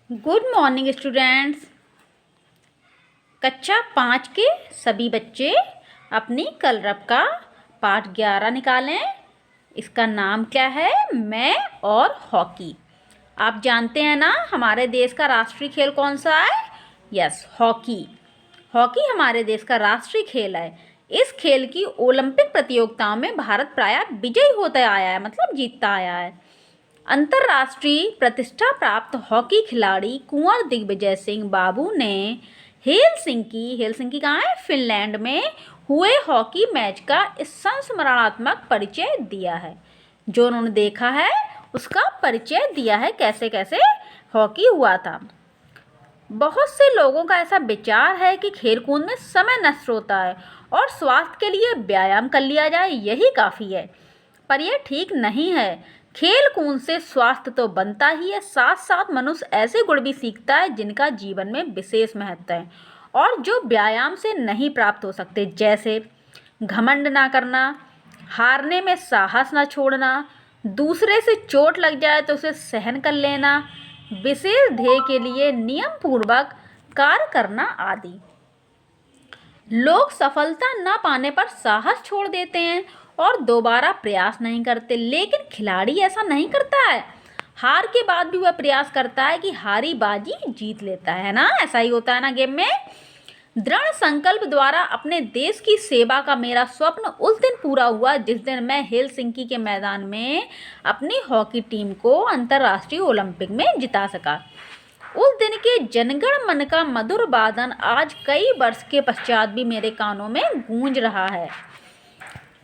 Good morning students. कक्षा 5 के सभी बच्चे अपनी कलरब का पाठ 11 निकालें। इसका नाम क्या है? मैं और हॉकी। आप जानते हैं ना हमारे देश का राष्ट्रीय खेल कौन सा है? Yes, hockey. हॉकी हमारे देश का राष्ट्रीय खेल है। इस खेल की ओलंपिक प्रतियोगिताओं में भारत प्रायः विजयी होता आया है, मतलब जीतता आया है। अंतर्राष्ट्रीय प्रतिष्ठा प्राप्त हॉकी खिलाड़ी कुंवर दिग्विजय सिंह बाबू ने हेलसिंकी कहाँ है? फिनलैंड में हुए हॉकी मैच का संस्मरणात्मक परिचय दिया है। जो उन्होंने देखा है उसका परिचय दिया है, कैसे कैसे हॉकी हुआ था। बहुत से लोगों का ऐसा विचार है कि खेल कूद में समय नष्ट होता है और स्वास्थ्य के लिए व्यायाम कर लिया जाए, यही काफ़ी है। पर यह ठीक नहीं है। खेल कूद से स्वास्थ्य तो बनता ही है, साथ साथ मनुष्य ऐसे गुण भी सीखता है जिनका जीवन में विशेष महत्व है और जो व्यायाम से नहीं प्राप्त हो सकते, जैसे घमंड ना करना, हारने में साहस ना छोड़ना, दूसरे से चोट लग जाए तो उसे सहन कर लेना, विशेष ध्येय के लिए नियम पूर्वक कार्य करना आदि। लोग सफलता न पाने पर साहस छोड़ देते हैं और दोबारा प्रयास नहीं करते, लेकिन खिलाड़ी ऐसा नहीं करता है। हार के बाद भी वह प्रयास करता है कि हारी बाजी जीत लेता है ना। ऐसा ही होता है ना गेम में। दृढ़ संकल्प द्वारा अपने देश की सेवा का मेरा स्वप्न उस दिन पूरा हुआ जिस दिन मैं हेलसिंकी के मैदान में अपनी हॉकी टीम को अंतर्राष्ट्रीय ओलंपिक में जिता सका। उस दिन के जनगण मन का मधुर वादन आज कई वर्ष के पश्चात भी मेरे कानों में गूंज रहा है।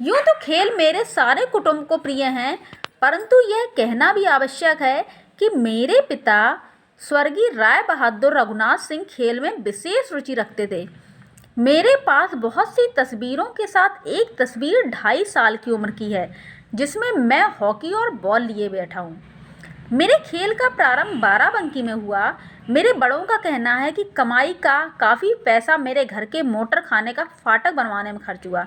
यूं तो खेल मेरे सारे कुटुंब को प्रिय हैं, परंतु यह कहना भी आवश्यक है कि मेरे पिता स्वर्गीय राय बहादुर रघुनाथ सिंह खेल में विशेष रुचि रखते थे। मेरे पास बहुत सी तस्वीरों के साथ एक तस्वीर 2.5 साल की उम्र की है जिसमें मैं हॉकी और बॉल लिए बैठा हूँ। मेरे खेल का प्रारंभ बाराबंकी में हुआ। मेरे बड़ों का कहना है कि कमाई का काफ़ी पैसा मेरे घर के मोटर खाने का फाटक बनवाने में खर्च हुआ,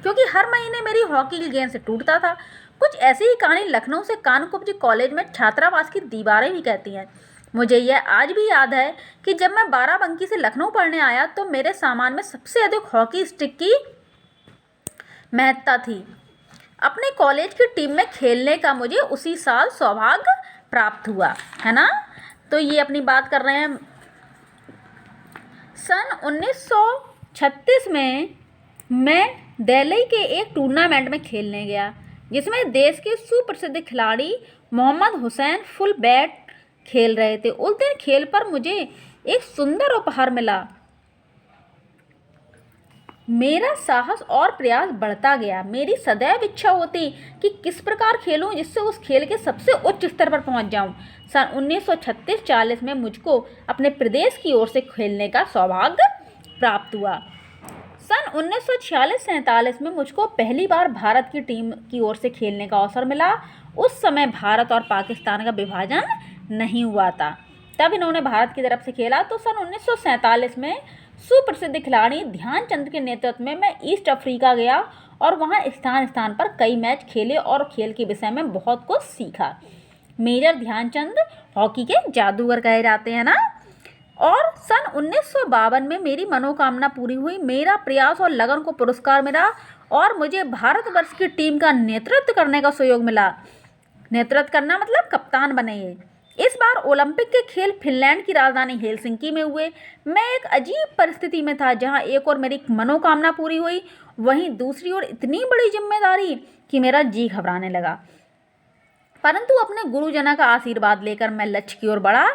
क्योंकि हर महीने मेरी हॉकी की गेंद से टूटता था। कुछ ऐसी ही कहानी लखनऊ से कानकुब्ज कॉलेज में छात्रावास की दीवारें भी कहती हैं। मुझे यह आज भी याद है कि जब मैं बाराबंकी से लखनऊ पढ़ने आया तो मेरे सामान में सबसे अधिक हॉकी स्टिक की महत्ता थी। अपने कॉलेज की टीम में खेलने का मुझे उसी साल सौभाग्य प्राप्त हुआ, है ना। तो ये अपनी बात कर रहे हैं। सन 1936 में मैं दिल्ली के एक टूर्नामेंट में खेलने गया जिसमें देश के सुप्रसिद्ध खिलाड़ी मोहम्मद हुसैन फुल बैट खेल रहे थे। उस दिन खेल पर मुझे एक सुंदर उपहार मिला। मेरा साहस और प्रयास बढ़ता गया। मेरी सदैव इच्छा होती कि किस प्रकार खेलूं जिससे उस खेल के सबसे उच्च स्तर पर पहुंच जाऊं। सन 1936-40 में मुझको अपने प्रदेश की ओर से खेलने का सौभाग्य प्राप्त हुआ। सन 1946-47 में मुझको पहली बार भारत की टीम की ओर से खेलने का अवसर मिला। उस समय भारत और पाकिस्तान का विभाजन नहीं हुआ था, तब इन्होंने भारत की तरफ से खेला। तो सन 1947 में सुप्रसिद्ध खिलाड़ी ध्यानचंद के नेतृत्व में मैं ईस्ट अफ्रीका गया और वहां स्थान स्थान पर कई मैच खेले और खेल के विषय में बहुत कुछ सीखा। मेजर ध्यानचंद हॉकी के जादूगर कहे जाते हैं ना। और सन 1952 में मेरी मनोकामना पूरी हुई। मेरा प्रयास और लगन को पुरस्कार मिला और मुझे भारतवर्ष की टीम का नेतृत्व करने का सहयोग मिला। नेतृत्व करना मतलब कप्तान बने। इस बार ओलंपिक के खेल फिनलैंड की राजधानी हेलसिंकी में हुए। मैं एक अजीब परिस्थिति में था जहां एक और मेरी मनोकामना पूरी हुई, वहीं दूसरी ओर इतनी बड़ी जिम्मेदारी कि मेरा जी घबराने लगा। परंतु अपने गुरुजनों का आशीर्वाद लेकर मैं लक्ष्य की ओर बढ़ा।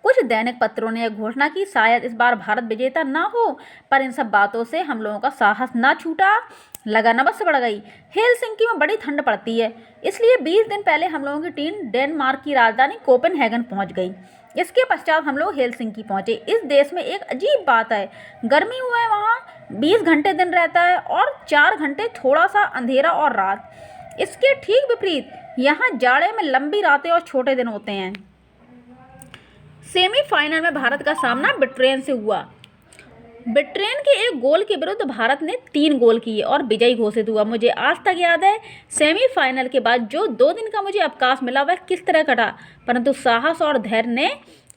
कुछ दैनिक पत्रों ने यह घोषणा की शायद इस बार भारत विजेता ना हो, पर इन सब बातों से हम लोगों का साहस ना छूटा। लगन अवश्य बढ़ गई। हेलसिंकी में बड़ी ठंड पड़ती है, इसलिए 20 दिन पहले हम लोगों की टीम डेनमार्क की राजधानी कोपेनहेगन पहुंच गई। इसके पश्चात हम लोग हेलसिंकी पहुंचे। इस देश में एक अजीब बात है, गर्मी हुआ है वहाँ 20 घंटे दिन रहता है और 4 घंटे थोड़ा सा अंधेरा और रात। इसके ठीक विपरीत यहाँ जाड़े में लंबी रातें और छोटे दिन होते हैं। सेमीफाइनल में भारत का सामना ब्रिटेन से हुआ। ब्रिटेन के एक गोल के विरुद्ध भारत ने 3 गोल किए और विजयी घोषित हुआ। मुझे आज तक याद है सेमीफाइनल के बाद जो 2 दिन का मुझे अवकाश मिला वह किस तरह कटा, परंतु साहस और धैर्य ने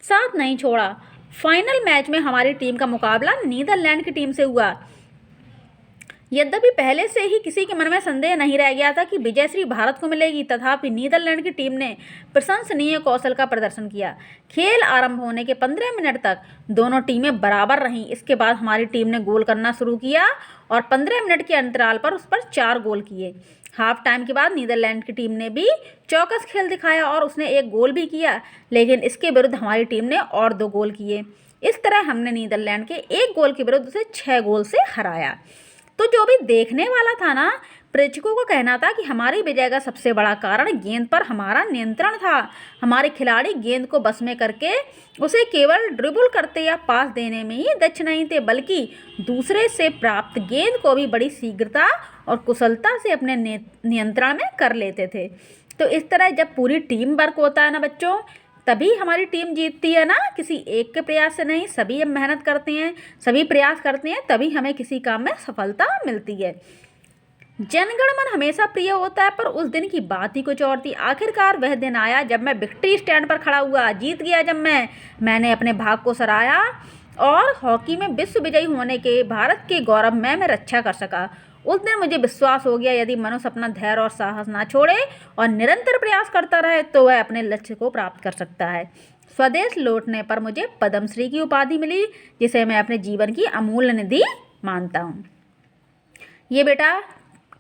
साथ नहीं छोड़ा। फाइनल मैच में हमारी टीम का मुकाबला नीदरलैंड की टीम से हुआ। यद्यपि पहले से ही किसी के मन में संदेह नहीं रह गया था कि विजयश्री भारत को मिलेगी, तथापि नीदरलैंड की टीम ने प्रशंसनीय कौशल का प्रदर्शन किया। खेल आरंभ होने के 15 मिनट तक दोनों टीमें बराबर रहीं। इसके बाद हमारी टीम ने गोल करना शुरू किया और 15 मिनट के अंतराल पर उस पर 4 गोल किए। हाफ टाइम के बाद नीदरलैंड की टीम ने भी चौकस खेल दिखाया और उसने 1 गोल भी किया, लेकिन इसके विरुद्ध हमारी टीम ने और 2 गोल किए। इस तरह हमने नीदरलैंड के 1 गोल के विरुद्ध उसे 6 गोल से हराया। तो जो भी देखने वाला था ना, प्रेक्षकों का कहना था कि हमारी विजय का सबसे बड़ा कारण गेंद पर हमारा नियंत्रण था। हमारे खिलाड़ी गेंद को बस में करके उसे केवल ड्रिबल करते या पास देने में ही दक्ष नहीं थे, बल्कि दूसरे से प्राप्त गेंद को भी बड़ी शीघ्रता और कुशलता से अपने नियंत्रण में कर लेते थे। तो इस तरह जब पूरी टीम वर्क होता है ना बच्चों, तभी हमारी टीम जीतती है ना, किसी एक के प्रयास से नहीं। सभी हम मेहनत करते हैं, सभी प्रयास करते हैं, तभी हमें किसी काम में सफलता मिलती है। जनगण मन हमेशा प्रिय होता है, पर उस दिन की बात ही कुछ और थी। आखिरकार वह दिन आया जब मैं विक्ट्री स्टैंड पर खड़ा हुआ। जीत गया जब मैंने अपने भाग को सराहा और हॉकी में विश्व विजयी होने के भारत के गौरव में मैं रक्षा कर सका। उस दिन मुझे विश्वास हो गया, यदि मनुष्य अपना धैर्य और साहस ना छोड़े और निरंतर प्रयास करता रहे तो वह अपने लक्ष्य को प्राप्त कर सकता है। स्वदेश लौटने पर मुझे पद्मश्री की उपाधि मिली, जिसे मैं अपने जीवन की अमूल्य निधि मानता हूँ। ये बेटा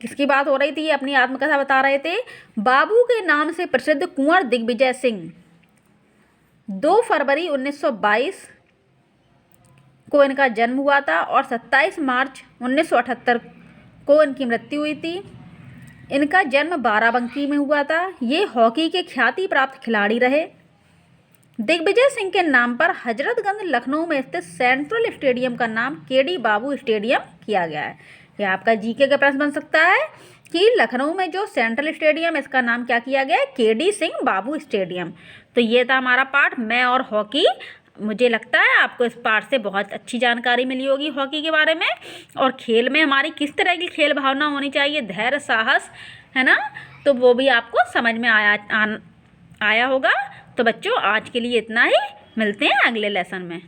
किसकी बात हो रही थी? अपनी आत्मकथा बता रहे थे। बाबू के नाम से प्रसिद्ध कुंवर दिग्विजय सिंह 2 फरवरी 1922 को इनका जन्म हुआ था और 27 मार्च 1978 को इनकी मृत्यु हुई थी। इनका जन्म बाराबंकी में हुआ था। ये हॉकी के ख्याति प्राप्त खिलाड़ी रहे। दिग्विजय सिंह के नाम पर हजरतगंज लखनऊ में स्थित सेंट्रल स्टेडियम का नाम केडी बाबू स्टेडियम किया गया है। यह आपका जीके का प्रश्न बन सकता है कि लखनऊ में जो सेंट्रल स्टेडियम, इसका नाम क्या किया गया है? केडी सिंह बाबू स्टेडियम। तो ये था हमारा पाठ मैं और हॉकी। मुझे लगता है आपको इस पाठ से बहुत अच्छी जानकारी मिली होगी हॉकी के बारे में, और खेल में हमारी किस तरह की खेल भावना होनी चाहिए, धैर्य, साहस, है ना, तो वो भी आपको समझ में आया होगा। तो बच्चों आज के लिए इतना ही, मिलते हैं अगले लेसन में।